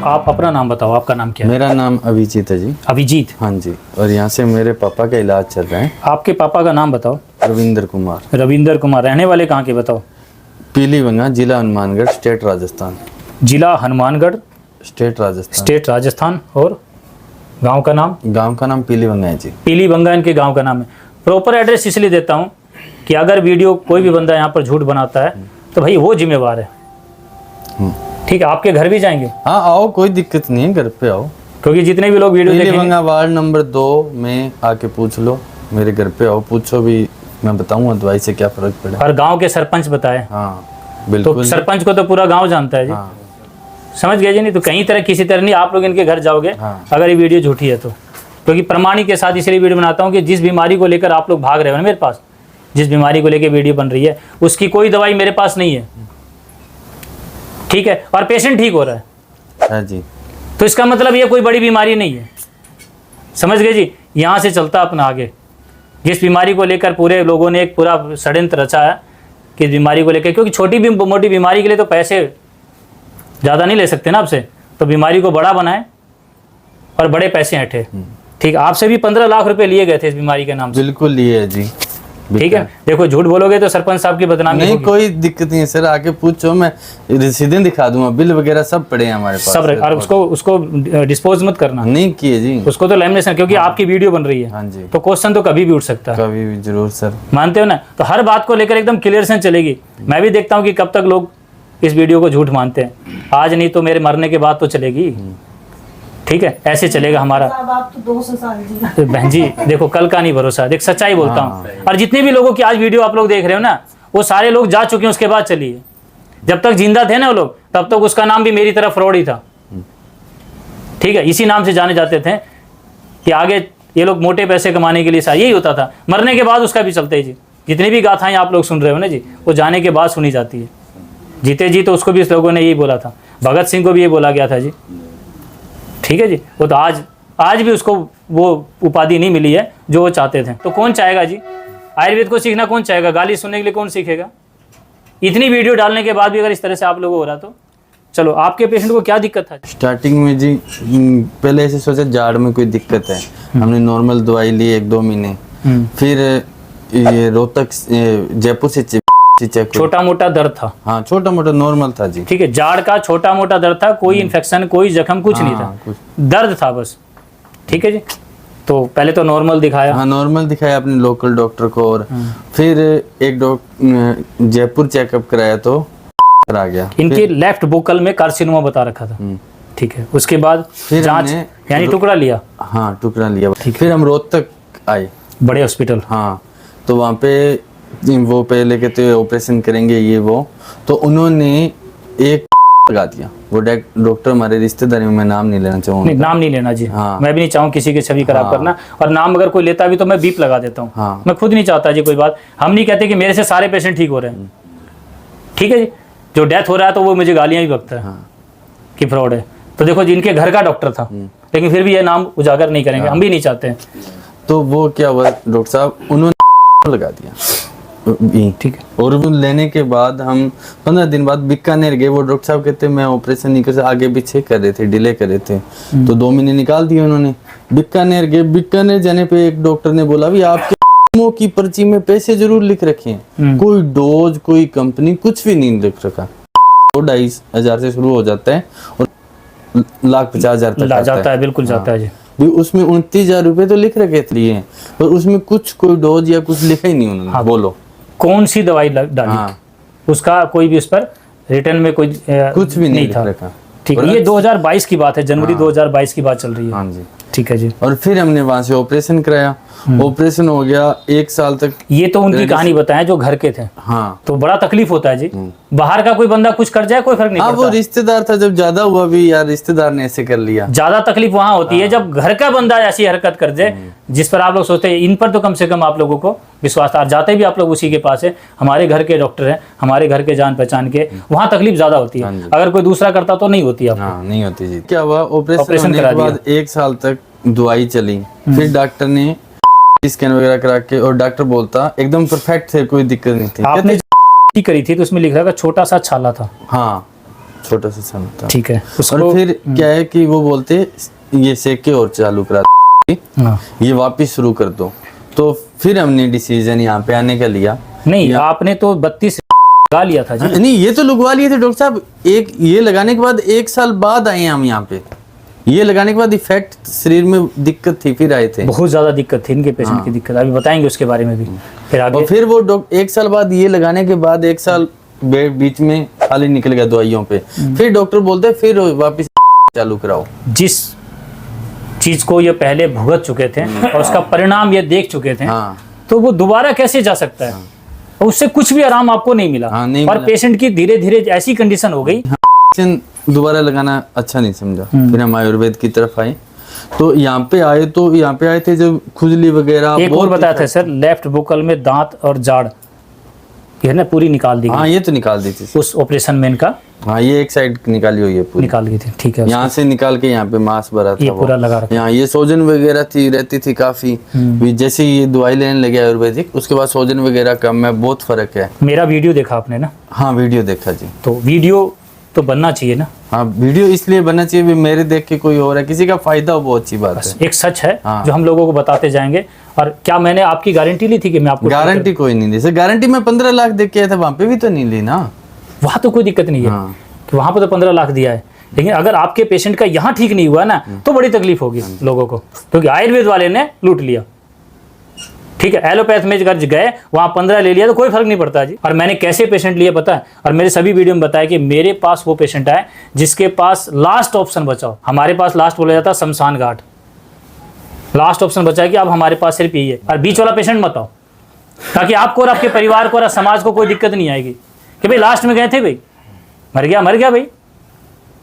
आप अपना नाम बताओ, आपका नाम क्या है? मेरा नाम अभिजीत है जी। अभिजीत? हाँ जी। और यहाँ से मेरे पापा का इलाज चल रहा है। आपके पापा का नाम बताओ। रविंद्र कुमार। रविंद्र कुमार। रहने वाले कहाँ के बताओ? पीलीभंगा, जिला हनुमानगढ़, स्टेट राजस्थान। जिला हनुमानगढ़, स्टेट राजस्थान। स्टेट राजस्थान। और गांव का नाम? गांव का नाम पीलीभंगा है जी। पीलीभंगा इनके गांव का नाम है। प्रॉपर एड्रेस इसलिए देता हूँ कि अगर वीडियो कोई भी बंदा यहाँ पर झूठ बनाता है तो भाई वो जिम्मेवार है। ठीक है, आपके घर भी जाएंगे? हाँ आओ, कोई दिक्कत नहीं है, घर पे आओ। क्योंकि जितने भी लोग वीडियो देखेंगे, पीलीभंगा वार्ड नंबर 2 में आके पूछ लो, मेरे घर पे आओ, पूछो भी, मैं बताऊंगा दवाई से क्या फर्क पड़ा। और गांव के सरपंच बताए? हाँ बिल्कुल। तो सरपंच को तो पूरा गांव जानता है जी। हाँ। समझ गए जी? नहीं तो कहीं तरह किसी तरह नहीं आप लोग इनके घर जाओगे। हाँ। अगर ये वीडियो झूठी है तो, क्योंकि प्रमाणिक के साथ इसलिए वीडियो बनाता हूँ कि जिस बीमारी को लेकर आप लोग भाग रहे हो ना मेरे पास, जिस बीमारी को लेकर वीडियो बन रही है उसकी कोई दवाई मेरे पास नहीं है। ठीक है, और पेशेंट ठीक हो रहा है। हाँ जी। तो इसका मतलब ये कोई बड़ी बीमारी नहीं है। समझ गए जी? यहाँ से चलता अपना आगे। जिस बीमारी को लेकर पूरे लोगों ने एक पूरा षड्यंत्र रचा है कि बीमारी को लेकर, क्योंकि छोटी मोटी बीमारी के लिए तो पैसे ज़्यादा नहीं ले सकते ना आपसे, तो बीमारी को बड़ा बनाए और बड़े पैसे ऐंठे। ठीक, आपसे भी 15 लाख रुपए लिए गए थे इस बीमारी के नाम से। बिल्कुल लिए है जी। ठीक है, देखो झूठ बोलोगे तो सरपंच साहब की बदनामी नहीं होगी। कोई दिक्कत नहीं है सर, आके पूछो, मैं रसीदें दिखा दूंगा, बिल वगैरह सब पड़े हैं हमारे पास। सब और उसको डिस्पोज मत करना। नहीं किए जी, उसको तो लैमिनेशन, क्योंकि आपकी वीडियो बन रही है। हाँ जी। तो क्वेश्चन तो कभी भी उठ सकता है। कभी भी जरूर सर। मानते हो ना? तो हर बात को लेकर एकदम क्लियर से चलेगी। मैं भी देखता हूँ कि कब तक लोग इस वीडियो को झूठ मानते हैं। आज नहीं तो मेरे मरने के बाद तो चलेगी। ठीक है, ऐसे चलेगा हमारा। आप तो 200 साल जी। बहन जी देखो, कल का नहीं भरोसा, देख सच्चाई बोलता हूँ। और जितने भी लोगों की आज वीडियो आप लोग देख रहे हो ना, वो सारे लोग जा चुके हैं उसके बाद चलिए। जब तक जिंदा थे ना वो लोग, तब तक उसका नाम भी मेरी तरह फ्रॉड ही था। ठीक है, इसी नाम से जाने जाते थे कि आगे ये लोग मोटे पैसे कमाने के लिए यही होता था। मरने के बाद उसका भी चलते ही जी। जितनी भी गाथाएं आप लोग सुन रहे हो ना जी, वो जाने के बाद सुनी जाती है। जीते जी तो उसको भी इस लोगों ने यही बोला था, भगत सिंह को भी ये बोला गया था जी। ठीक है जी, वो तो आज भी उसको वो उपाधि नहीं मिली है जो वो चाहते थे। तो कौन चाहेगा जी आयुर्वेद को सीखना? कौन चाहेगा? गाली सुनने के लिए कौन सीखेगा? इतनी वीडियो डालने के बाद भी अगर इस तरह से आप लोगों को हो रहा तो चलो। आपके पेशेंट को क्या दिक्कत था? स्टार्टिंग में जी पहले ऐसे सोचा जाड़ में कोई दिक्कत है, हमने नॉर्मल दवाई ली 1-2 महीने, फिर ये रोहतक जयपुर से चेक, छोटा मोटा दर्द था। हाँ छोटा मोटा नॉर्मल था जी। ठीक है, जाड़ का छोटा मोटा दर्द था, कोई इन्फेक्शन कोई जख्म कुछ नहीं था, दर्द था बस। ठीक है जी, तो पहले तो नॉर्मल दिखाया। हाँ नॉर्मल दिखाया अपने लोकल डॉक्टर को, और फिर एक जयपुर चेकअप कराया तो आ गया। इनके लेफ्ट बुक्कल में कार्सिनोमा बता रखा था। ठीक है, उसके बाद फिर जांच यानी टुकड़ा लिया। हाँ टुकड़ा लिया। फिर हम रोहतक आए, बड़े हॉस्पिटल। हाँ, तो वहाँ पे वो पहले कहते ऑपरेशन करेंगे ये वो, तो उन्होंने एक लगा दिया। वो डॉक्टर हमारे रिश्तेदारी में, मैं नाम नहीं लेना चाहूँगा। नाम नहीं लेना जी। हाँ। मैं भी नहीं चाहूँ किसी की छवि खराब करना, और नाम अगर कोई लेता भी तो मैं बीप लगा देता हूँ। हाँ। मैं खुद नहीं चाहता जी कोई बात। हम नहीं कहते कि मेरे से सारे पेशेंट ठीक हो रहे हैं। ठीक है जी, जो डेथ हो रहा है तो वो मुझे गालियाँ भी बकता है कि फ्रॉड है। तो देखो जिनके घर का डॉक्टर था, लेकिन फिर भी ये नाम उजागर नहीं करेंगे, हम भी नहीं चाहते हैं। तो वो क्या हुआ डॉक्टर साहब, उन्होंने लगा दिया। ठीक है, और वो लेने के बाद हम 15 दिन बाद बीकानेर गए। वो डॉक्टर साहब कहते मैं ऑपरेशन नहीं कर सकता, आगे पीछे कर रहे थे, डिले कर रहे थे, तो 2 महीने निकाल दिए उन्होंने। बीकानेर गए, बीकानेर जाने पे एक डॉक्टर ने बोला भी आपके की पर्ची में पैसे जरूर लिख रखे हैं, कोई डोज कोई कंपनी कुछ भी नहीं लिख रखा। 2,500 से शुरू हो जाता है और 1,50,000 तक जाता है। बिल्कुल जाता है जी। उसमें 29,000 रुपए तो लिख रखे थे, पर उसमें कुछ कोई डोज या कुछ लिखा ही नहीं उन्होंने। हाँ। बोलो कौन सी दवाई डाली? हाँ। उसका कोई भी उस पर रिटर्न में कोई कुछ भी नहीं था। ठीक है, ये 2022 की बात है, जनवरी 2022 की बात चल रही है। हाँ जी। ठीक है जी। और फिर हमने वहां से ऑपरेशन कराया, ऑपरेशन हो गया 1 साल तक। ये तो उनकी कहानी बताएं जो घर के थे। हाँ, तो बड़ा तकलीफ होता है जी। बाहर का कोई बंदा कुछ कर जाए कोई फर्क नहीं पड़ता। वो रिश्तेदार था, जब ज्यादा हुआ भी यार रिश्तेदार ने ऐसे कर लिया। ज्यादा तकलीफ वहां होती है जब घर का बंदा ऐसी हरकत कर दे जिस पर आप लोग सोचते हैं इन पर तो कम से कम आप लोगों को विश्वास था। जाते भी आप लोग उसी के पास है, हमारे घर के डॉक्टर हैं, हमारे घर के जान पहचान के, वहाँ तकलीफ ज्यादा होती है। अगर कोई दूसरा करता तो नहीं होती। नहीं होती जी। क्या हुआ, ऑपरेशन होने के बाद 1 साल तक दवाई चली, फिर डॉक्टर ने स्कैन वगैरह करा के, और डॉक्टर बोलता एकदम परफेक्ट थे, कोई दिक्कत नहीं थी। आपने करी थी तो उसमें लिख रहा था छोटा सा छाला था। हाँ, छोटा सा सन था। ठीक है, और उसको फिर क्या है कि वो बोलते ये सेके और चालू करा हाँ। ये वापस शुरू कर दो। तो फिर हमने डिसीजन यहाँ पे आने का लिया। नहीं, आपने तो 32 लगा लिया था जी। नहीं, ये तो लगवा लिए थे डॉक्टर साहब। एक ये लगाने के बाद 1 साल बाद आए हैं हम यहाँ पे। ये लगाने के बाद इफेक्ट शरीर में दिक्कत थी, फिर आए थे। बहुत ज्यादा दिक्कत थी इनके पेशेंट की दिक्कत, अभी बताएंगे उसके बारे में भी। फिर आगे और फिर वो 1 साल बाद ये लगाने के बाद 1 साल बीच में खाली निकल गया दवाइयों पे। फिर डॉक्टर बोलते फिर वापस चालू कराओ। जिस चीज को ये पहले भुगत चुके थे और उसका परिणाम ये देख चुके थे, हाँ। तो वो दोबारा कैसे जा सकता है? और उससे कुछ भी आराम आपको नहीं मिला। हाँ, नहीं और मिला। पेशेंट की धीरे धीरे ऐसी कंडीशन हो गई। दोबारा लगाना अच्छा नहीं समझा। फिर हम आयुर्वेद की तरफ आए। तो यहाँ पे आए थे जब खुजली वगैरह। एक और बताया था सर, लेफ्ट बुकल में दांत और जाड़ ये ना पूरी निकाल दी हाँ, गई ये तो निकाल दी थी। उस ऑपरेशन में इनका हाँ, ये एक साइड निकाली हुई है पूरी। निकाल गई थी। ठीक है, यहाँ से निकाल के यहाँ पे मांस भरा था। ये वो। पूरा लगा रखा। यहाँ ये सोजन वगैरह रहती थी काफी। भी जैसे ये दवाई लेने लगे आयुर्वेदिक, उसके बाद सोजन वगैरह कम है, बहुत फर्क है। मेरा वीडियो देखा आपने ना? हाँ, वीडियो देखा जी। तो वीडियो तो बनना चाहिए ना। हाँ, वीडियो इसलिए बनना चाहिए भी मेरे देख के कोई और है, किसी का फायदा हो, बहुत अच्छी बात है। एक सच है हाँ। जो हम लोगों को बताते जाएंगे। और क्या मैंने आपकी गारंटी ली थी कि मैं आपको गारंटी कोई नहीं दी सर। गारंटी मैं 15 लाख दे के आया था, वहां पे भी तो नहीं ली ना। वहां तो कोई दिक्कत नहीं है हाँ। कि वहां पर तो 15 लाख दिया है, लेकिन अगर आपके पेशेंट का यहाँ ठीक नहीं हुआ ना तो बड़ी तकलीफ होगी लोगों को, क्योंकि आयुर्वेद वाले ने लूट लिया। ठीक है, एलोपैथ में अगर गए वहां 15 ले लिया तो कोई फर्क नहीं पड़ता जी। और मैंने कैसे पेशेंट लिए पता है? और मेरे सभी वीडियो में बताया कि मेरे पास वो पेशेंट आए जिसके पास लास्ट ऑप्शन बचा हो। हमारे पास लास्ट बोला जाता है शमशान घाट, लास्ट ऑप्शन बचा है कि अब हमारे पास सिर्फ यही है। और बीच वाला पेशेंट मत आओ, ताकि आपको और आपके परिवार को और समाज को कोई दिक्कत नहीं आएगी कि भाई लास्ट में गए थे, भाई मर गया भाई।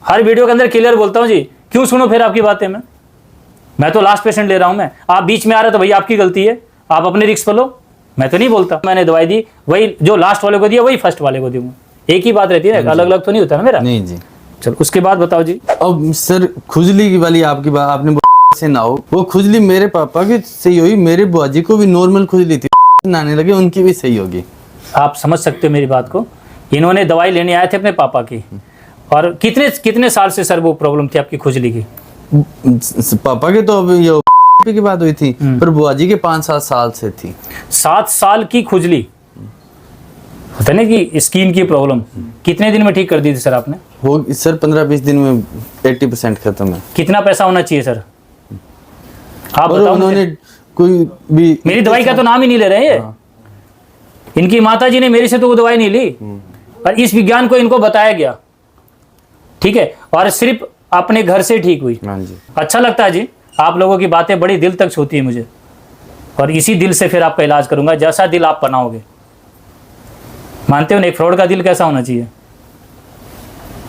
हर वीडियो के अंदर क्लियर बोलता हूँ जी, क्यों सुनो फिर आपकी बातें? मैं तो लास्ट पेशेंट ले रहा हूँ। मैं आप बीच में आ रहे तो भैया आपकी गलती है, आप अपने रिस्क पर लो, मैं तो नहीं बोलता। मैंने दवाई दी, वही जो लास्ट वाले को दिया वही फर्स्ट वाले को दूंगा। एक ही बात रहती है ना, अलग अलग तो नहीं होता ना मेरा। नहीं जी। चलो उसके बाद बताओ जी। अब सर खुजली वाली आपकी बात आपने से ना हो, वो खुजली मेरे पापा की सही हुई, मेरे बुआ जी को भी नॉर्मल खुजली थी, नाने लगे उनकी भी सही होगी। आप समझ सकते हो मेरी बात को। इन्होंने दवाई लेने आए थे अपने पापा की, और कितने साल से सर वो प्रॉब्लम थी आपकी खुजली की? पापा के तो अब ये की बात हुई थी, पर बुआ जी के 5-7 साल से थी। 7 साल की खुजली होता है ना कि स्किन की प्रॉब्लम, कितने दिन में ठीक कर दी थी सर आपने? वो सर 15-20 दिन में 80% खत्म है। कितना पैसा होना चाहिए सर आप और बताओ? उन्होंने कोई भी मेरी दवाई का तो नाम ही नहीं ले रहे हैं। इनकी माता जी ने मेरे से तो वो दवाई नहीं ली, और इस विज्ञान को इनको बताया गया। ठीक है, और सिर्फ अपने घर से ठीक हुई। हाँ जी। अच्छा लगता है जी, आप लोगों की बातें बड़ी दिल तक छूती है मुझे, और इसी दिल से फिर आपका इलाज करूंगा जैसा दिल आप बनाओगे। मानते हो ना, एक फ्रॉड का दिल कैसा होना चाहिए?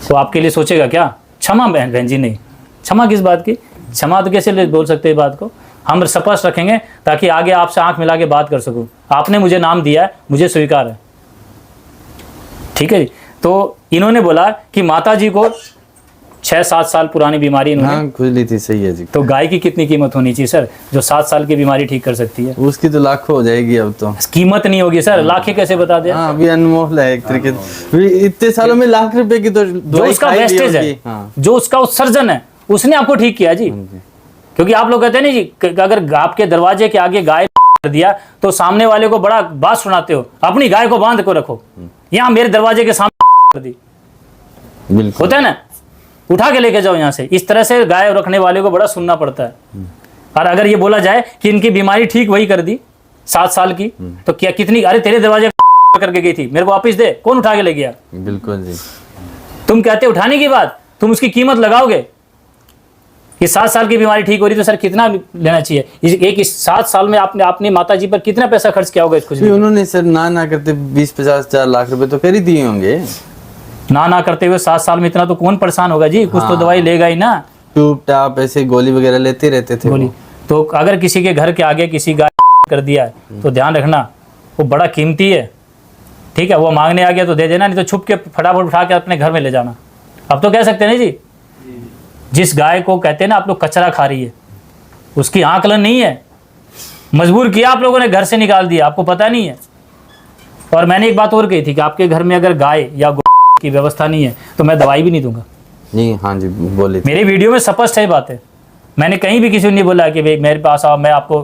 तो आपके लिए सोचेगा क्या? क्षमा बहन जी, नहीं क्षमा किस बात की? क्षमा तो कैसे बोल सकते हैं बात को? हम स्पष्ट रखेंगे ताकि आगे आपसे आंख मिला के बात कर सकूं। आपने मुझे नाम दिया है, मुझे स्वीकार है। ठीक है जी। तो इन्होंने बोला कि माता जी को 6-7 साल पुरानी बीमारी इन्होंने, हाँ, खुजली थी, सही है जी। तो गाय की कितनी कीमत होनी चाहिए सर जो 7 साल की बीमारी ठीक कर सकती है? उसकी तो लाखों हो जाएगी अब तो। कीमत नहीं होगी सर, लाखें कैसे बता दे? हाँ, अभी अनमोल है एक तरीके से। इतने सालों में लाख रुपए की तो जो उसका वेस्टेज है, हाँ। जो उसका उत्सर्जन है, उसने आपको ठीक किया जी। क्योंकि आप लोग कहते हैं नहीं जी, अगर आपके दरवाजे के आगे गाय कर दिया तो सामने वाले को बड़ा बात सुनाते हो, अपनी गाय को बांध को रखो। यहाँ मेरे दरवाजे के सामने कर दी, बिल्कुल होता है ना, उठा के लेके जाओ यहाँ से। इस तरह से गाय रखने वाले को बड़ा सुनना पड़ता है। और अगर ये बोला जाए कि इनकी बीमारी ठीक वही कर दी 7 साल की, तो क्या कितनी, अरे तेरे दरवाजे करके गई थी, मेरे को वापस दे, कौन उठा के ले गया? बिल्कुल जी। तुम कहते उठाने की बात, तुम उसकी कीमत लगाओगे कि 7 साल की बीमारी ठीक हो रही तो सर कितना लेना चाहिए? एक 7 साल में आपने अपनी माता जी पर कितना पैसा खर्च किया होगा इस खुजली? उन्होंने सर ना करते 20-50 लाख रुपए तो कर ही दिए होंगे। ना करते हुए 7 साल में इतना तो कौन परेशान होगा जी? कुछ तो दवाई लेगा ही ना। ट्यूब टाप ऐसे गोली वगैरह लेते रहते थे गोली तो अगर किसी के घर के आगे किसी गाय कर दिया है तो ध्यान रखना, वो बड़ा कीमती है। ठीक है, वो मांगने आ गया तो दे देना, नहीं तो छुप के फटाफट उठा के अपने घर में ले जाना। अब तो कह सकते हैं ना जी, जिस गाय को कहते हैं ना आप लोग कचरा खा रही है, उसकी आकलन नहीं है, मजबूर किया आप लोगों ने, घर से निकाल दिया, आपको पता नहीं है। और मैंने एक बात और कही थी कि आपके घर में अगर गाय या की व्यवस्था नहीं है तो मैं दवाई भी नहीं दूंगा। नहीं, हाँ जी बोले थे। मेरे वीडियो में स्पष्ट है बात है, मैंने कहीं भी किसी को नहीं बोला कि भाई मेरे पास आओ, मैं आपको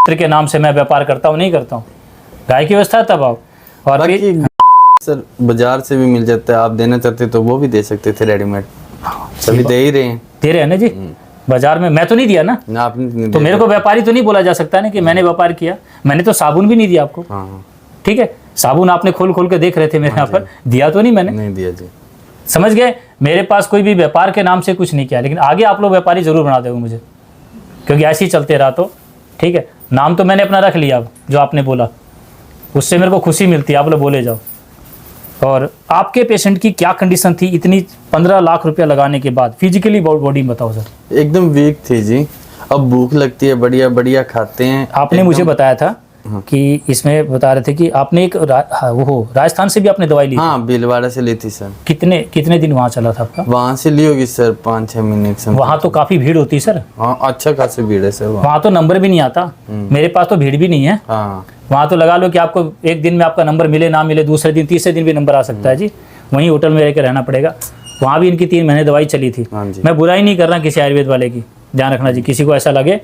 के नाम से मैं व्यापार करता हूँ, नहीं करता हूँ। गाय की व्यवस्था तब आओ। और बाकी सर बाजार से भी मिल जाता है, आप देना चाहते तो वो भी दे सकते थे रेडीमेड, सभी दे ही रहे हैं। दे रहे हैं ना जी, बाजार में मैं तो नहीं दिया ना, ना आपने नहीं तो दिया। मेरे को व्यापारी तो नहीं बोला जा सकता ना कि मैंने व्यापार किया। मैंने तो साबुन भी नहीं दिया आपको, हाँ ठीक है, साबुन आपने खोल खोल के देख रहे थे मेरे यहाँ पर, दिया तो नहीं मैंने, नहीं दिया जी। समझ गए। मेरे पास कोई भी व्यापार के नाम से कुछ नहीं किया, लेकिन आगे आप लोग व्यापारी जरूर बना दोगे मुझे, क्योंकि ऐसे ही चलते रहा तो ठीक है। नाम तो मैंने अपना रख लिया, अब जो आपने बोला उससे मेरे को खुशी मिलती है, आप लोग बोले जाओ। और आपके पेशेंट की क्या कंडीशन थी इतनी 15 लाख रुपया लगाने के बाद, फिजिकली बॉडी बताओ सर। एकदम वीक थी जी, अब भूख लगती है, बढ़िया बढ़िया खाते हैं। आपने मुझे बताया था कि इसमें बता रहे थे कि आपने एक राजस्थान से भी आपने दवाई ली थी। हाँ भीलवाड़ा से ली थी सर। कितने दिन वहाँ चला था आपका? वहाँ से ली होगी सर 5-6 महीने के समय। वहाँ तो काफी भीड़ होती है सर, हाँ अच्छा खासी भीड़ है सर वहाँ। वहाँ तो नंबर भी नहीं आता, मेरे पास तो भीड़ भी नहीं है। हाँ वहाँ तो लगा लो कि आपको एक दिन में आपका नंबर मिले ना मिले, दूसरे दिन तीसरे दिन भी नंबर आ सकता है जी। वहीं होटल में रह के रहना पड़ेगा। वहाँ भी इनकी 3 महीने दवाई चली थी। हाँ जी। मैं बुराई नहीं कर रहा किसी आयुर्वेद वाले की, ध्यान रखना जी, किसी को ऐसा लगे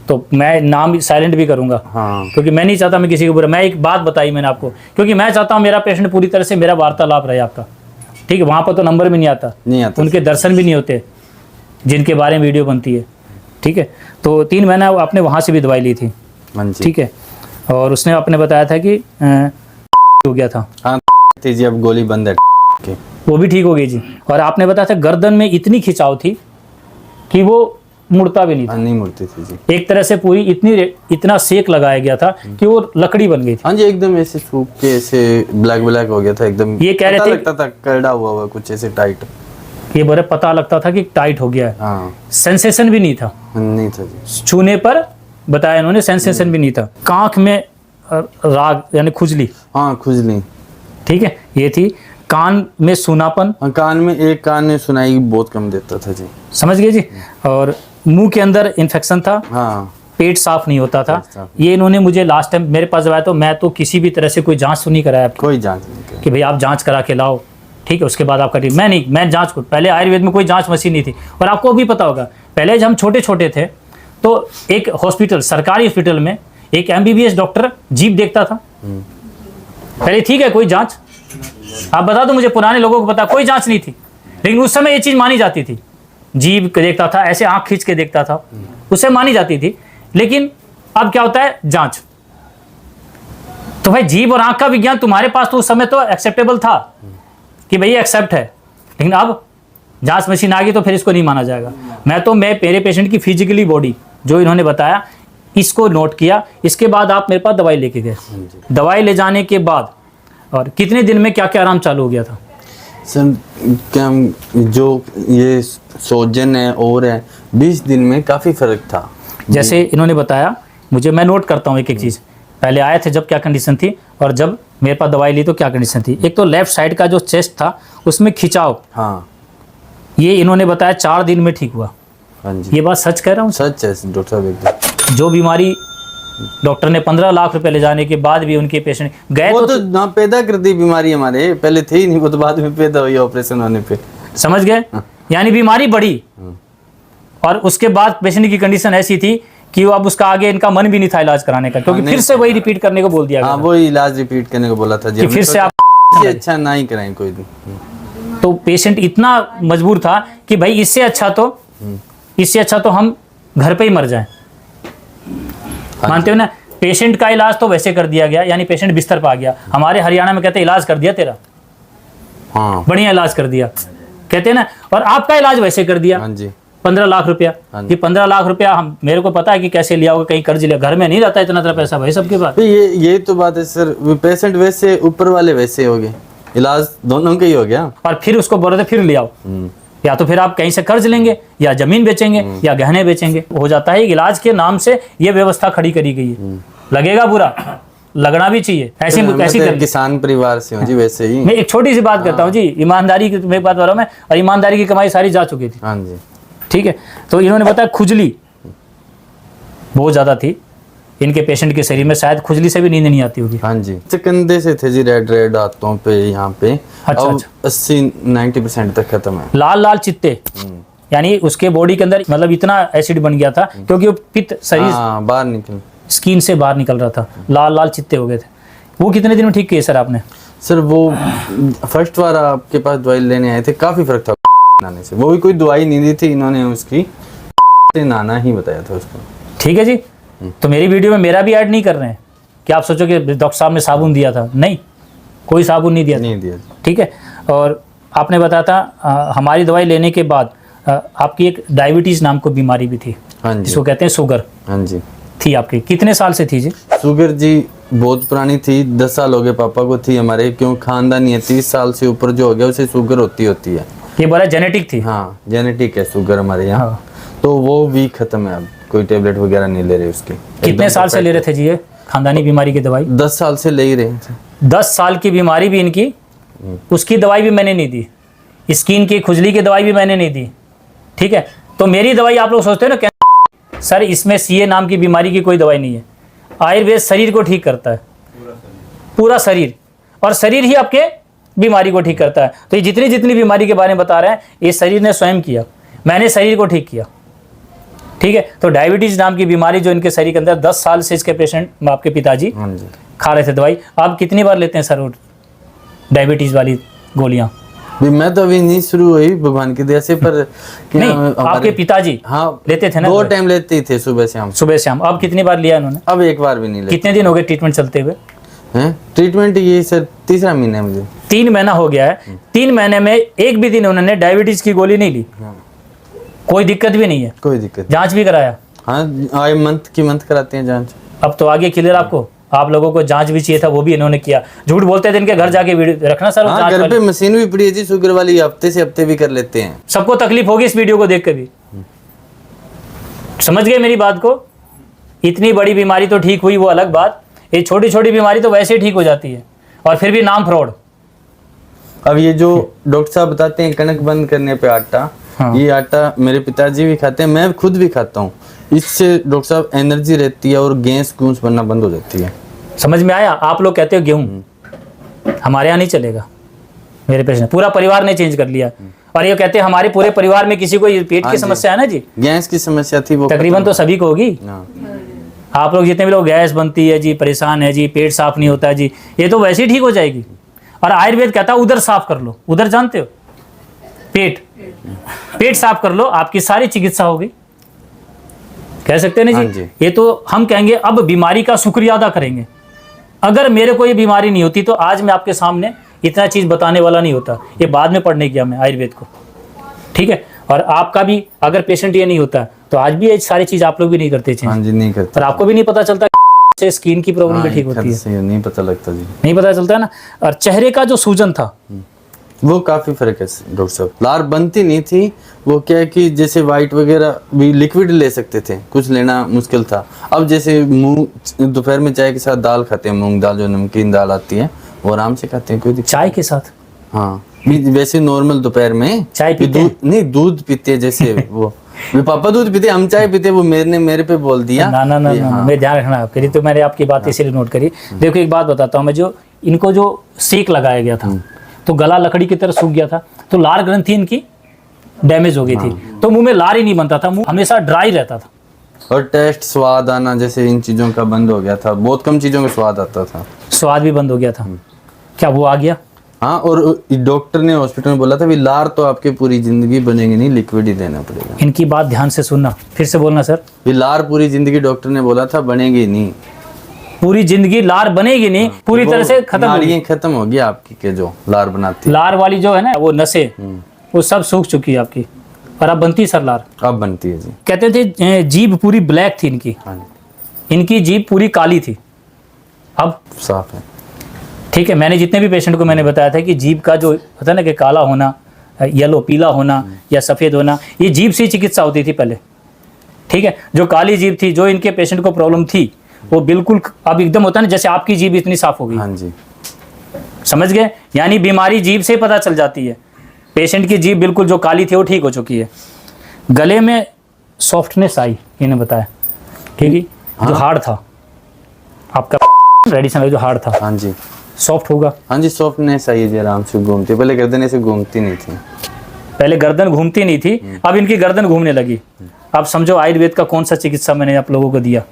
तो मैं नाम साइलेंट भी करूंगा, हाँ क्योंकि मैं नहीं चाहता मैं किसी को बुरा। मैं एक बात बताई मैंने आपको, क्योंकि मैं चाहता हूँ मेरा पेशेंट पूरी तरह से मेरा वार्तालाप रहे आपका, ठीक है। वहाँ पर तो नंबर भी नहीं आता, नहीं आता, उनके दर्शन भी नहीं होते जिनके बारे में वीडियो बनती है, ठीक है। तो 3 महीना आपने वहाँ से भी दवाई ली थी, हाँ जी ठीक है। और उसने आपने बताया था कि हो गया था, हाँ थी जी, अब गोली बंद है के। वो भी ठीक हो गई जी। और आपने बताया था गर्दन में इतनी खिंचाव थी कि वो मुड़ता भी नहीं था, हाँ नहीं मुड़ती थी जी। एक तरह से पूरी इतना सेक लगाया गया था कि वो लकड़ी बन गई थी। हाँ जी एकदम ऐसे सूख के ऐसे ब्लैक ब्लैक हो गया था एकदम। ये कह रहे पता थे लगता था करड़ा हुआ कुछ ऐसे टाइट। ये बड़े पता लगता था कि टाइट हो गया है, हाँ सेंसेशन भी नहीं था, नहीं था जी। छूने पर बताया इन्होंने सेंसेशन भी नहीं था। कांख में राग यानी खुजली, हाँ खुजली, ठीक है, ये थी। कान में सूनापन, हाँ कान में एक कान में सुनाई बहुत कम देता था जी। समझ गए जी। और मुंह के अंदर इन्फेक्शन था, हाँ पेट साफ नहीं होता था। पेट साफ। ये इन्होंने मुझे लास्ट टाइम मेरे पास आया तो मैं तो किसी भी तरह से कोई जांच तो नहीं कराया आपकी कोई जांच नहीं की। कि भाई आप जांच करा के लाओ, ठीक है, उसके बाद आपका मैं जांच को, पहले आयुर्वेद में कोई जांच मशीन नहीं थी। और आपको भी पता होगा पहले जब हम छोटे छोटे थे तो एक हॉस्पिटल, सरकारी हॉस्पिटल में एक MBBS डॉक्टर जीभ देखता था पहले, ठीक है, कोई जांच आप बता दो मुझे, पुराने लोगों को पता, कोई जांच नहीं थी, लेकिन उस समय ये चीज मानी जाती थी। जीभ देखता था, ऐसे आंख खींच के देखता था, उससे मानी जाती थी। लेकिन अब क्या होता है, जांच। तो भाई जीभ और आंख का विज्ञान तुम्हारे पास तो उस समय तो एक्सेप्टेबल था कि भाई एक्सेप्ट है, लेकिन अब जांच मशीन आ गई तो फिर इसको नहीं माना जाएगा। मैं मेरे पेशेंट की फिजिकली बॉडी जो इन्होंने बताया इसको नोट किया, इसके बाद आप मेरे पास दवाई लेके गए। दवाई ले जाने के बाद और कितने दिन में क्या क्या आराम चालू हो गया था? सर क्या जो ये सोजन है और है 20 दिन में काफ़ी फर्क था। जैसे इन्होंने बताया मुझे, मैं नोट करता हूँ एक एक चीज़, पहले आए थे जब क्या कंडीशन थी और जब मेरे पास दवाई ली तो क्या कंडीशन थी। एक तो लेफ्ट साइड का जो चेस्ट था उसमें खिंचाव, हाँ ये इन्होंने बताया 4 दिन में ठीक हुआ। हाँ जी ये बात सच कह रहा हूँ? सच है डॉक्टर साहब एकदम। जो बीमारी डॉक्टर ने 15 लाख रुपए ले जाने के बाद भी उनके पेशेंट गए वो तो ना पैदा कर दी बीमारी, हमारे पहले थी ही नहीं, वो तो बाद में पैदा हुई ऑपरेशन होने पे। समझ गए? यानी बीमारी बढ़ी और उसके बाद पेशेंट की कंडीशन ऐसी थी कि वो अब उसका आगे इनका मन भी नहीं था इलाज कराने का, क्योंकि फिर से वही रिपीट करने को बोल दिया हाँ गया वो इलाज रिपीट करने को बोला था जी, कि फिर से आप अच्छा ना ही कराएं कोई भी। तो पेशेंट इतना मजबूर था कि भाई इससे अच्छा तो हम घर पे ही मर जाएं। मानते हो ना? पेशेंट का इलाज तो वैसे कर दिया गया, यानी पेशेंट बिस्तर पर आ गया, हमारे हरियाणा में कहते हैं इलाज कर दिया तेरा, हाँ बढ़िया इलाज कर दिया कहते हैं ना। और आपका इलाज वैसे कर दिया, हाँ जी 15 लाख रुपया। ये 15 लाख रुपया हम, मेरे को पता है कि कैसे लिया होगा, कहीं कर्ज लिया, घर में नहीं रहता इतना पैसा भाई सबके पास। तो ये तो बात है सर, पेशेंट वैसे ऊपर वाले वैसे हो गए, इलाज दोनों का ही हो गया। और फिर उसको बोल रहे थे फिर ले आओ, या तो फिर आप कहीं से कर्ज लेंगे या जमीन बेचेंगे या गहने बेचेंगे। हो जाता है इलाज के नाम से ये व्यवस्था खड़ी करी गई है। लगेगा बुरा, लगना भी चाहिए, ऐसी तो किसान परिवार से हूँ जी वैसे ही। मैं एक छोटी सी बात करता हूँ जी, ईमानदारी की मैं बात कर रहा हूँ मैं, और ईमानदारी की कमाई सारी जा चुकी थी। हाँ जी ठीक है, तो इन्होंने बताया खुजली बहुत ज़्यादा थी, इनके पेशेंट के शरीर में शायद खुजली से भी नींद नहीं आती होगी। हाँ जी, चकंदे से थे जी, रेड रेड हाथों पे, यहाँ पे। अच्छा, अब अच्छा। 80-90% तक खत्म है। लाल लाल चित्ते, यानी उसके बॉडी के अंदर मतलब इतना एसिड बन गया था क्योंकि वो पित्त शरीर हाँ, बाहर निकल। स्किन से बाहर निकल रहा था, लाल लाल चित्ते हो गए थे। वो कितने दिन में ठीक किए सर आपने? सर वो फर्स्ट बार आपके पास दवाई लेने आए थे, काफी फर्क था नहाने से। वो भी कोई दवाई नहीं दी थी इन्होंने, उसकी नहाना ही बताया था उसको। ठीक है जी। तो मेरी वीडियो में मेरा भी ऐड नहीं कर रहे हैं कि आप सोचो कि डॉक्टर साहब ने साबुन दिया था, नहीं, कोई साबुन नहीं दिया था। नहीं दिया। ठीक है। और आपने बताया था हमारी दवाई लेने के बाद आपकी एक डायबिटीज़ नाम को बीमारी भी थी, हाँ जी, जिसको कहते हैं शुगर, हाँ जी। थी आपकी। कितने साल से थी जी? शुगर जी बहुत पुरानी थी, 10 साल हो गए पापा को थी हमारे, क्यों खानदानी है, 30 साल से ऊपर जो हो गया उसे शुगर होती है। ये बोला जेनेटिक थी। हाँ, जेनेटिक है शुगर हमारे यहाँ। हाँ। तो वो भी खत्म है, अब कोई टेबलेट वगैरह नहीं ले रहे उसकी। कितने साल से ले रहे थे जी ये खानदानी बीमारी की दवाई? 10 साल से ले ही रहे थे। 10 साल की बीमारी भी इनकी, उसकी दवाई भी मैंने नहीं दी, स्किन की खुजली की दवाई भी मैंने नहीं दी। ठीक है। तो मेरी दवाई आप लोग सोचते हो ना सर इसमें सीए नाम की बीमारी की कोई दवाई नहीं है। आयुर्वेद शरीर को ठीक करता है, पूरा शरीर, और शरीर ही आपके बीमारी को ठीक करता है। तो ये जितनी जितनी बीमारी के बारे में बता रहे हैं ये शरीर ने स्वयं किया, मैंने शरीर को ठीक किया। ठीक है। तो डायबिटीज नाम की बीमारी जो इनके शरीर के अंदर 10 साल से इसके पेशेंट आपके पिताजी हाँ जी। खा रहे थे दवाई। आप कितनी बार लेते हैं सर वो डायबिटीज वाली गोलियां? भी मैं तो अभी नहीं शुरू हुई भगवान की दया से, पर क्या नहीं, हमारे- आपके पिताजी हाँ लेते थे ना 2 दवाई? टाइम लेते ही थे, सुबह शाम। सुबह शाम। अब कितनी बार लिया इन्होंने? अब एक बार भी नहीं लेते कितने दिन हो गए ट्रीटमेंट चलते हुए? हैं। ट्रीटमेंट ये सर 3रा महीना है मुझे। 3 महीना हो गया है। 3 महीने में एक भी दिन उन्होंने डायबिटीज की गोली नहीं ली, कोई दिक्कत भी नहीं है, कोई दिक्कत नहीं। जांच भी कराया? हाँ, आए मंथ कराते हैं जांच। अब तो आगे क्लियर आपको। आप लोगों को जांच भी चाहिए था, वो भी इन्होंने किया। झूठ बोलते थे इनके घर जाके वीडियो रखना सर। हाँ, जांच घर वाली। पे मशीन भी पड़ी है जी शुगर वाली, हफ्ते से हफ्ते भी कर लेते हैं। सबको तकलीफ होगी इस वीडियो को देख कर भी। समझ गए मेरी बात को? इतनी बड़ी बीमारी तो ठीक हुई वो अलग बात, ये छोटी छोटी बीमारी तो वैसे ही ठीक हो जाती है, और फिर भी नाम फ्रॉड। अब ये जो डॉक्टर साहब बताते हैं कणक बंद करने पे आटा, हाँ। ये आटा मेरे पिताजी भी खाते हैं, मैं खुद भी खाता हूँ। इससे डॉक्टर साहब एनर्जी रहती है और गैस गूंस बनना बंद हो जाती है। समझ में आया? आप लोग कहते हो गेहूं, हमारे यहाँ नहीं चलेगा। मेरे पेशेंट पूरा परिवार ने चेंज कर लिया, और ये कहते हैं हमारे पूरे परिवार में किसी को ये पेट हाँ की जी। समस्या है ना जी, गैस की समस्या थी वो तकरीबन तो सभी को होगी। हाँ। आप लोग जितने भी लोग गैस बनती है जी, परेशान है जी, पेट साफ नहीं होता है जी, ये तो वैसे ही ठीक हो जाएगी। और आयुर्वेद कहता है उधर साफ कर लो, उधर जानते हो पेट साफ कर लो, आपकी सारी चिकित्सा हो गई। कह सकते हैं ना हाँ जी? जी। ये तो हम कहेंगे अब बीमारी का शुक्रिया अदा करेंगे। अगर मेरे को ये बीमारी नहीं होती तो आज मैं आपके सामने इतना चीज बताने वाला नहीं होता। ये बाद में पढ़ने गया मैं आयुर्वेद को। ठीक है। और आपका भी अगर पेशेंट ये नहीं होता तो आज भी ये सारी चीज आप लोग भी नहीं करते थे। हाँ जी, नहीं करते। और आपको भी नहीं पता चलता से स्किन की प्रॉब्लम भी ठीक होती है, है, नहीं पता लगता जी। नहीं पता चलता है ना। और चेहरे का जो सूजन था वो काफी फर्क है डॉक्टर साहब। लार बनती नहीं थी, वो क्या है कि जैसे वाइट वगैरह भी लिक्विड ले सकते थे, कुछ लेना मुश्किल था। अब जैसे मूंग दोपहर में चाय के साथ दाल खाते हैं, मूंग दाल जो नमकीन दाल आती है, वो आराम से खाते हैं, कोई दिक्कत। चाय के साथ? हाँ, वैसे नॉर्मल दोपहर में चाय पीते हैं? नहीं, दूध पीते हैं जैसे वो मेरे पापा दूध पीते, हम चाय पीते। वो मेरे पे बोल दिया। ना ना ना, ये, ना, हाँ। मेरे ध्यान रखना आपके लिए, तो मैंने आपकी बात इसीलिए नोट करी। देखो एक बात बताता हूँ मैं, जो इनको जो सेक लगाया गया था तो गला लकड़ी की तरह सूख गया था, तो लार ग्रंथि इनकी डैमेज हो गई थी, तो मुंह में लार ही नहीं बनता था, मुंह हमेशा ड्राई रहता था। और टेस्ट स्वाद आना जैसे इन चीजों का बंद हो गया था, बहुत कम चीजों का स्वाद आता था। स्वाद भी बंद हो गया था। क्या वो आ गया? हाँ, और डॉक्टर ने हॉस्पिटल में बोला था भी लार तो आपके पूरी जिंदगी बनेगी नहीं, लिक्विड ही देना पड़ेगा। इनकी बात ध्यान से सुनना, फिर से बोलना सर। भी लार पूरी जिंदगी डॉक्टर ने बोला था बनेगी नहीं, पूरी जिंदगी लार बनेगी नहीं, पूरी तरह से खत्म हो गई। नाड़ियाँ खत्म हो गई आपकी के जो लार बनाती। लार वाली जो है ना वो नसें, वो सब सूख चुकी है आपकी, और अब बनती सर लार। अब बनती है जी। कहते थे जीभ पूरी ब्लैक थी इनकी, हाँ, इनकी जीभ पूरी काली थी, अब साफ है। ठीक है। मैंने जितने भी पेशेंट को मैंने बताया था कि जीभ का जो होता है ना कि काला होना, येलो पीला होना या सफ़ेद होना, ये जीभ से चिकित्सा होती थी पहले। ठीक है। जो काली जीभ थी, जो इनके पेशेंट को प्रॉब्लम थी, वो बिल्कुल अब एकदम होता है ना जैसे आपकी जीभ इतनी साफ हो गई। हाँ जी, समझ गए? यानी बीमारी जीभ से पता चल जाती है। पेशेंट की जीभ बिल्कुल जो काली थी वो ठीक हो चुकी है। गले में सॉफ्टनेस आई, इन्हें बताया। ठीक है। जो हार्ड था आपका रेडिसन जो हार्ड था हाँ जी, सॉफ्ट होगा। हाँ जी, सॉफ्टनेस आई है जी, आराम से घूमती, पहले गर्दन ऐसे घूमती नहीं थी। पहले गर्दन घूमती नहीं थी, अब इनकी गर्दन घूमने लगी। अब समझो आयुर्वेद का कौन सा चिकित्सा मैंने आप लोगों को दिया,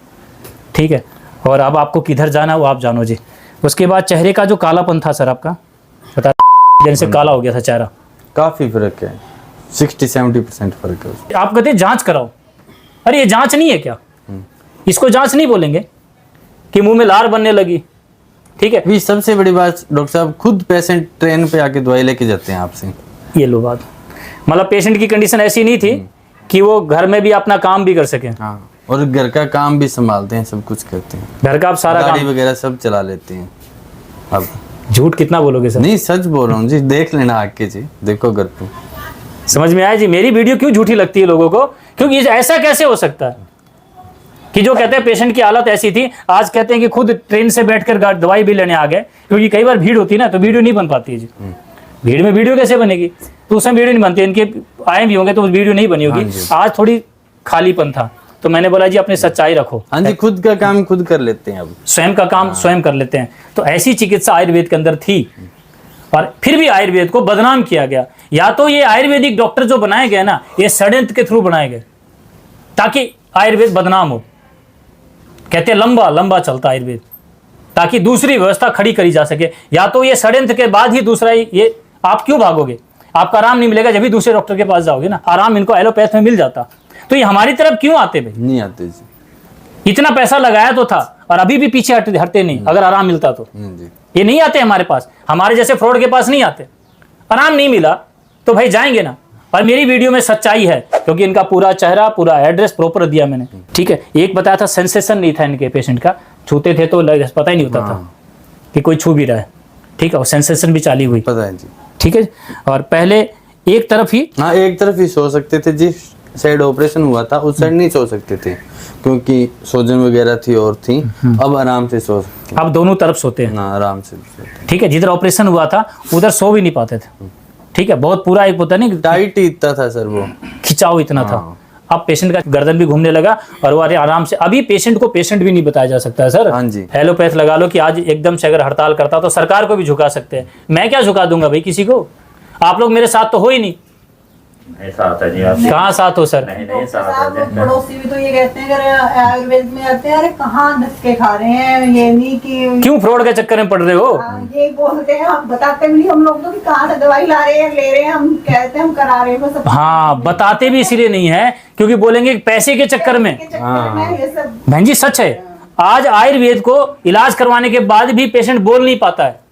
ठीक है। और अब आपको किधर जाना वो आप जानो जी। उसके बाद चेहरे का जो कालापन था सर आपका बता, जैसे काला हो गया था चेहरा, काफ़ी फर्क है, 60-70% फर्क है। आप कहते हैं जांच कराओ, अरे ये जांच नहीं है क्या, इसको जांच नहीं बोलेंगे कि मुंह में लार बनने लगी, ठीक है। भी सबसे बड़ी बात डॉक्टर साहब, खुद पेशेंट ट्रेन पे आके दवाई लेके जाते हैं आपसे। ये लो बात, मतलब पेशेंट की कंडीशन ऐसी नहीं थी कि वो घर में भी अपना काम भी कर सके, हाँ, और घर का काम भी संभालते हैं, सब कुछ करते हैं, घर का आप सारा गाड़ी काम। वगैरह सब चला लेते हैं। अब झूठ कितना बोलोगे सर, नहीं, सच बोल रहा हूँ जी, देख लेना आके जी, देखो घर पे। समझ में आया जी। मेरी वीडियो क्यों झूठी लगती है लोगों को, क्योंकि ये ऐसा कैसे हो सकता है कि जो कहते हैं पेशेंट की हालत ऐसी थी, आज कहते हैं कि खुद ट्रेन से बैठकर दवाई भी लेने आ गए, क्योंकि कई बार भीड़ होती है ना तो वीडियो नहीं बन पाती है जी। भीड़ में वीडियो कैसे बनेगी, तो उसमें वीडियो नहीं बनती, इनके आए भी होंगे तो वीडियो नहीं बनी होगी। आज थोड़ी खालीपन था तो मैंने बोला जी अपनी सच्चाई रखो। हाँ जी, खुद का काम खुद कर लेते हैं अब, स्वयं का काम स्वयं कर लेते हैं। तो ऐसी चिकित्सा आयुर्वेद के अंदर थी, और फिर भी आयुर्वेद को बदनाम किया गया। या तो ये आयुर्वेदिक डॉक्टर जो बनाए गए ना, ये षड्यंत्र के थ्रू बनाए गए ताकि आयुर्वेद बदनाम हो। कहते हैं लंबा लंबा चलता आयुर्वेद, ताकि दूसरी व्यवस्था खड़ी करी जा सके। या तो ये षड्यंत्र के बाद ही दूसरा ये, आप क्यों भागोगे, आपका आराम नहीं मिलेगा जब भी दूसरे डॉक्टर के पास जाओगे ना। आराम इनको एलोपैथ में मिल जाता, तो ये हमारी तरफ क्यों आते भाई, नहीं आते जी। इतना पैसा लगाया तो था और अभी भी पीछे हटते नहीं। अगर आराम मिलता तो जी, ये नहीं आते हमारे पास, हमारे जैसे फ्रॉड के पास नहीं आते। आराम नहीं मिला तो भाई जाएंगे ना। और मेरी वीडियो में सच्चाई है, क्योंकि इनका पूरा चेहरा पूरा एड्रेस प्रॉपर दिया मैंने, ठीक है। एक बताया था सेंसेशन नहीं था इनके पेशेंट का, छूते थे तो पता ही नहीं होता था कि कोई छू भी रहा है, ठीक है। और सेंसेशन भी चाली हुई, पता है जी, ठीक है। और पहले एक तरफ ही, हाँ, एक तरफ ही सो सकते थे, जिस साइड ऑपरेशन हुआ था उस साइड नहीं सो सकते थे, क्योंकि सोजन वगैरह थी और थी। अब आराम से सो सकते अब दोनों तरफ सोते हैं, हैं, हाँ, आराम से सोते हैं। ठीक है। जिधर ऑपरेशन हुआ था उधर सो भी नहीं पाते थे, ठीक है। बहुत पूरा एक होता नहीं, टाइट ही इतना था सर, वो खिंचाव इतना था। हाँ। अब पेशेंट का गर्दन भी घूमने लगा और वो आराम से। अभी पेशेंट को पेशेंट भी नहीं बताया जा सकता है सर। हाँ जी। एलोपैथ लगा लो कि आज एकदम से अगर हड़ताल करता तो सरकार को भी झुका सकते हैं। मैं क्या झुका दूंगा भाई किसी को, आप लोग मेरे साथ तो हो ही नहीं। नहीं साथ है जी आप। कहाँ साथ हो सर, नहीं डॉक्टर साथ साहब है। पड़ोसी भी तो ये कहते हैं अगर आयुर्वेद में आते हैं, अरे कहाँ धक्के खा रहे हैं, ये नहीं कि क्यों फ्रॉड के चक्कर में पड़ रहे हो। ये बोलते हैं, हम बताते भी नहीं हम लोग तो कि कहाँ से दवाई ला रहे हैं ले रहे हैं, हम कहते हैं हम करा रहे हैं बस। हाँ, बताते भी इसीलिए नहीं है क्योंकि बोलेंगे कि पैसे के चक्कर में। के चक्कर में ये सब। बहन जी सच है, आज आयुर्वेद को इलाज करवाने के बाद भी पेशेंट बोल नहीं पाता है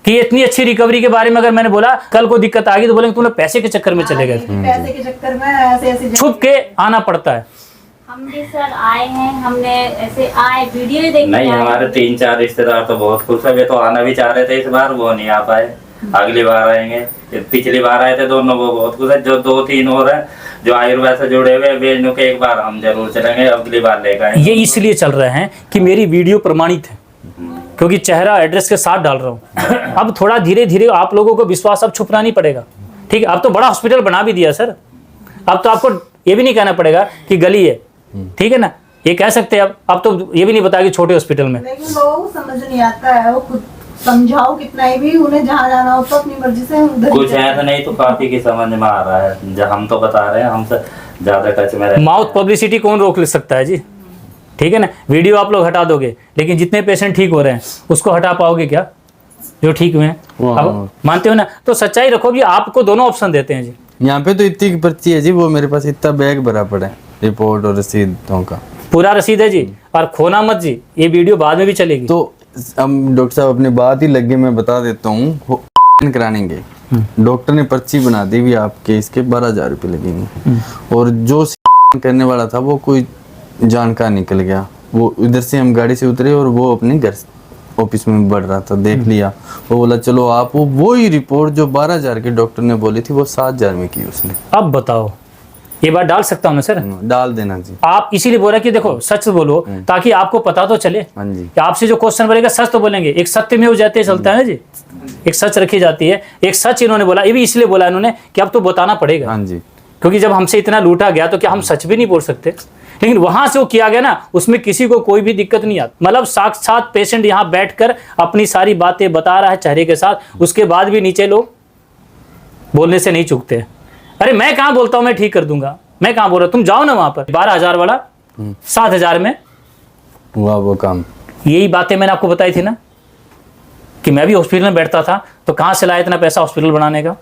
कि इतनी अच्छी रिकवरी के बारे में अगर मैंने बोला कल को दिक्कत आ गई तो बोलेंगे तुम लोग पैसे के चक्कर में चले गए थे। पैसे के चक्कर में ऐसे ऐसे छुप के आना पड़ता है। हम भी सर आए हैं, हमने ऐसे आए वीडियो ही देखने नहीं आए। हमारे 3-4 रिश्तेदार तो बहुत खुश है, वे तो आना भी चाह रहे थे इस बार, वो नहीं आ पाए। अगली बार आएंगे, पिछली बार आए थे दोनों, वो बहुत खुश है। जो 2-3 और हैं जो आयुर्वेद से जुड़े हुए वे इनको एक बार हम जरूर चलेंगे, अगली बार लेकर आएंगे। ये इसलिए चल रहे हैं कि मेरी वीडियो प्रमाणित है, क्योंकि चेहरा एड्रेस के साथ डाल रहा हूँ। अब थोड़ा धीरे धीरे आप लोगों को विश्वास अब छुपना नहीं पड़ेगा, ठीक है। अब तो बड़ा हॉस्पिटल बना भी दिया सर, अब तो आपको ये भी नहीं कहना पड़ेगा कि गली है, ठीक है ना। ये कह सकते हैं अब तो ये भी नहीं बताया कि छोटे हॉस्पिटल में। लेकिन लोगों को समझ नहीं आता है, वो खुद समझाओ कितना ही भी, उन्हें जहाँ जाना हो तो अपनी मर्जी से उधर ही कुछ जाते हैं। ऐसा नहीं तो काफी की समझ में आ रहा है, जब हम तो बता रहे हैं, हमसे ज्यादा टच में रहे। माउथ पब्लिसिटी कौन रोक सकता है जी, ठीक है ना। वीडियो आप लोग हटा दोगे, लेकिन जितने पेशेंट ठीक हो रहे हैं उसको हटा पाओगे क्या, जो ठीक हुए हैं। अब मानते हो ना, तो सच्चाई रखोगे। आपको दोनों ऑप्शन देते हैं जी। यहाँ पे तो इतनी की पर्ची है जी, वो मेरे पास इतना बैग भरा पड़ा है रिपोर्ट और रसीदों का, पूरा रसीद है जी। और खोना मत जी, ये वीडियो बाद में भी चलेगी। तो हम डॉक्टर साहब अपनी बात ही लगे, मैं बता देता हूँ। करानेंगे, डॉक्टर ने पर्ची बना दी हुई आपके, इसके 12,000 रुपये लगेंगे। और जो करने वाला था वो कोई जानकार निकल गया, वो इधर से हम गाड़ी से उतरे और वो अपने घर ऑफिस में बढ़ रहा था, देख लिया। वो बोला चलो आप, वो ही रिपोर्ट जो 12,000 के डॉक्टर ने बोली थी वो 7,000 में की उसने। अब बताओ, ये बात डाल सकता हूँ मैं सर? डाल देना जी। आप इसीलिए बोल रहे कि देखो सच बोलो ताकि आपको पता तो चले। हाँ जी। कि आपसे जो क्वेश्चन बनेगा सच तो बोलेंगे, एक सत्य में हो जाते चलता है ना जी, एक सच रखी जाती है। एक सच इन्होंने बोला, ये भी इसलिए बोला इन्होंने कि अब तो बताना पड़ेगा, हाँ जी। क्योंकि जब हमसे इतना लूटा गया तो क्या हम सच भी नहीं बोल सकते? लेकिन वहां से वो किया गया ना, उसमें किसी को कोई भी दिक्कत नहीं आती। मतलब साक्षात पेशेंट यहाँ बैठकर अपनी सारी बातें बता रहा है चेहरे के साथ, उसके बाद भी नीचे लोग बोलने से नहीं चूकते। अरे मैं कहाँ बोलता हूँ मैं ठीक कर दूंगा, मैं कहाँ बोल रहा हूँ, तुम जाओ ना वहां पर। 12,000 वाला 7,000 में हुआ वो काम। यही बातें मैंने आपको बताई थी ना कि मैं भी हॉस्पिटल में बैठता था, तो कहाँ से लाया इतना पैसा हॉस्पिटल बनाने का।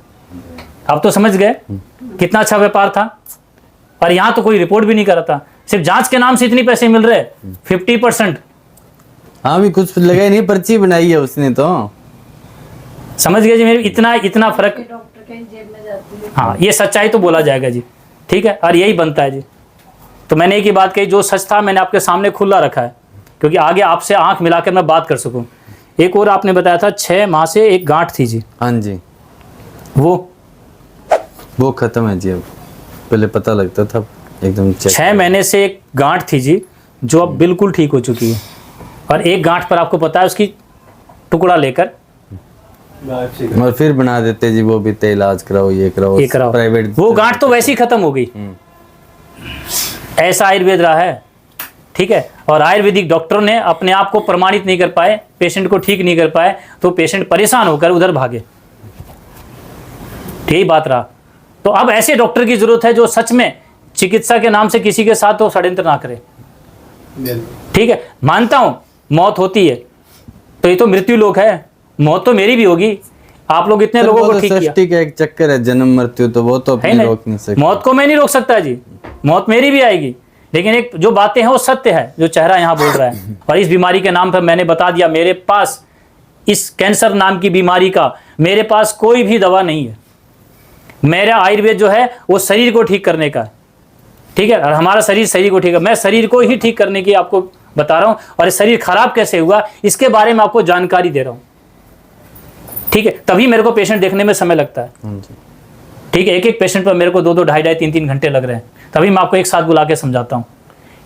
आप तो समझ गए कितना अच्छा व्यापार था। और यहाँ तो कोई रिपोर्ट भी नहीं कर रहा था, सिर्फ जांच के नाम से इतने पैसे मिल रहे 50%। हाँ भी कुछ लगा ही नहीं, पर्ची बनाई है उसने तो। समझ गए जी, मेरे इतना फर्क। डॉक्टर के जेब में जाती है। हाँ, ये सच्चाई तो बोला जाएगा जी, ठीक है, और यही बनता है जी। तो मैंने एक ही बात कही, जो सच था मैंने आपके सामने खुला रखा है, क्योंकि आगे आपसे आंख मिलाकर मैं बात कर सकूं। एक और आपने बताया था 6 माह से एक गांठ थी जी, हाँ जी, वो खत्म है जी। अब पहले पता लगता था एकदम 6 महीने से एक गांठ थी जी, जो अब बिल्कुल ठीक हो चुकी है। और एक गांठ पर आपको पता है उसकी टुकड़ा लेकर और फिर बना देते जी, वो भी तेल इलाज कराओ, ये कराओ, ये कराओ, प्राइवेट। वो गांठ तो वैसे ही खत्म हो गई। ऐसा आयुर्वेद रहा है, ठीक है। और आयुर्वेदिक डॉक्टरों ने अपने आप को प्रमाणित नहीं कर पाए, पेशेंट को ठीक नहीं कर पाए, तो पेशेंट परेशान होकर उधर भागे। यही बात रहा। तो अब ऐसे डॉक्टर की जरूरत है जो सच में चिकित्सा के नाम से किसी के साथ तो षड्यंत्र ना करे, ठीक है। मानता हूं मौत होती है, तो ये तो मृत्यु लोक है, मौत तो मेरी भी होगी। आप लोग इतने लोगों को ठीक किया, सृष्टि का एक चक्कर है, जन्म मृत्यु, तो वो तो है अपनी रोक नहीं सकते। मौत को मैं नहीं रोक सकता जी, मौत मेरी भी आएगी। लेकिन एक जो बातें हैं वो सत्य है, जो चेहरा यहाँ बोल रहा है। और इस बीमारी के नाम पर मैंने बता दिया, मेरे पास इस कैंसर नाम की बीमारी का मेरे पास कोई भी दवा नहीं है। मेरा आयुर्वेद जो है वो शरीर को ठीक करने का, ठीक है। और हमारा शरीर को ठीक है, मैं शरीर को ही ठीक करने की आपको बता रहा हूँ। और शरीर खराब कैसे हुआ इसके बारे में आपको जानकारी दे रहा हूँ, ठीक है। तभी मेरे को पेशेंट देखने में समय लगता है, ठीक है। एक पेशेंट पर मेरे को 2-2, 2.5, 3-3 घंटे लग रहे हैं, तभी मैं आपको एक साथ बुला के समझाता हूँ।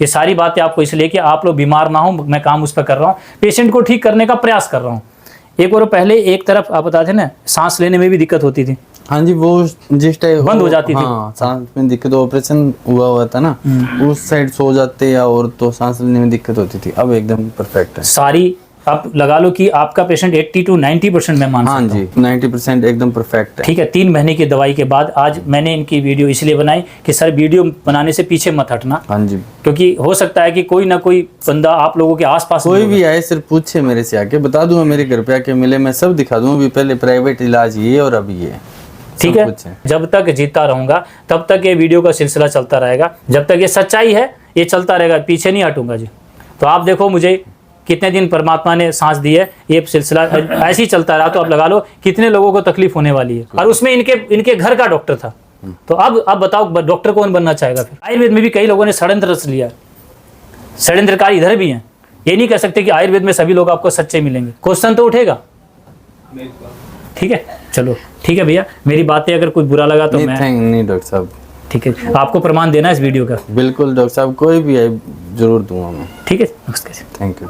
ये सारी बातें आपको इसलिए कि आप लोग बीमार ना हो, मैं काम उस पर कर रहा हूँ, पेशेंट को ठीक करने का प्रयास कर रहा हूँ। एक और पहले एक तरफ आप बताते ना, सांस लेने में भी दिक्कत होती थी। हाँ जी, वो जिस टाइम बंद हो जाती थी। हाँ, सांस में दिक्कत, ऑपरेशन हुआ था ना, उस साइड सो जाते या और तो सांस लेने में दिक्कत होती थी। अब एकदम परफेक्ट है। सारी आप लगा लो कि आपका पेशेंट 80 to 90% में मान हाँ सकता हूं। जी, 90% एकदम परफेक्ट है। ठीक है। 3 महीने की दवाई के बाद आज मैंने इनकी वीडियो इसलिए बनाई कि सर वीडियो बनाने से पीछे मत हटना, हाँ जी, क्योंकि हो सकता है कि कोई ना कोई बंदा आप लोगों के आसपास कोई भी आए सिर्फ पूछे मेरे से आके, बता दूंगा, मेरे घर पे आके मिले, मैं सब दिखा दूंगा। अभी पहले प्राइवेट इलाज ये और अभी ये, ठीक है। जब तक जीता रहूंगा तब तक ये वीडियो का सिलसिला चलता रहेगा, जब तक ये सच्चाई है ये चलता रहेगा, पीछे नहीं हटूंगा जी। तो आप देखो मुझे कितने दिन परमात्मा ने सांस दी है, ये सिलसिला ऐसे ही चलता रहा तो आप लगा लो कितने लोगों को तकलीफ होने वाली है। और उसमें इनके घर का डॉक्टर था। तो अब बताओ डॉक्टर कौन बनना चाहेगा फिर। आयुर्वेद में भी कई लोगों ने षड्यंत्र रच लिया, षड्यंत्रकारी इधर भी हैं। ये नहीं कह सकते कि आयुर्वेद में सभी लोग आपको सच्चे मिलेंगे, क्वेश्चन तो उठेगा। ठीक है, चलो ठीक है भैया, मेरी बातें अगर कुछ बुरा लगा तो मैं नहीं डॉक्टर साहब, ठीक है, आपको प्रमाण देना इस वीडियो का। बिल्कुल डॉक्टर साहब, कोई भी है जरूर दूंगा मैं। ठीक है, नमस्कार। Thank you.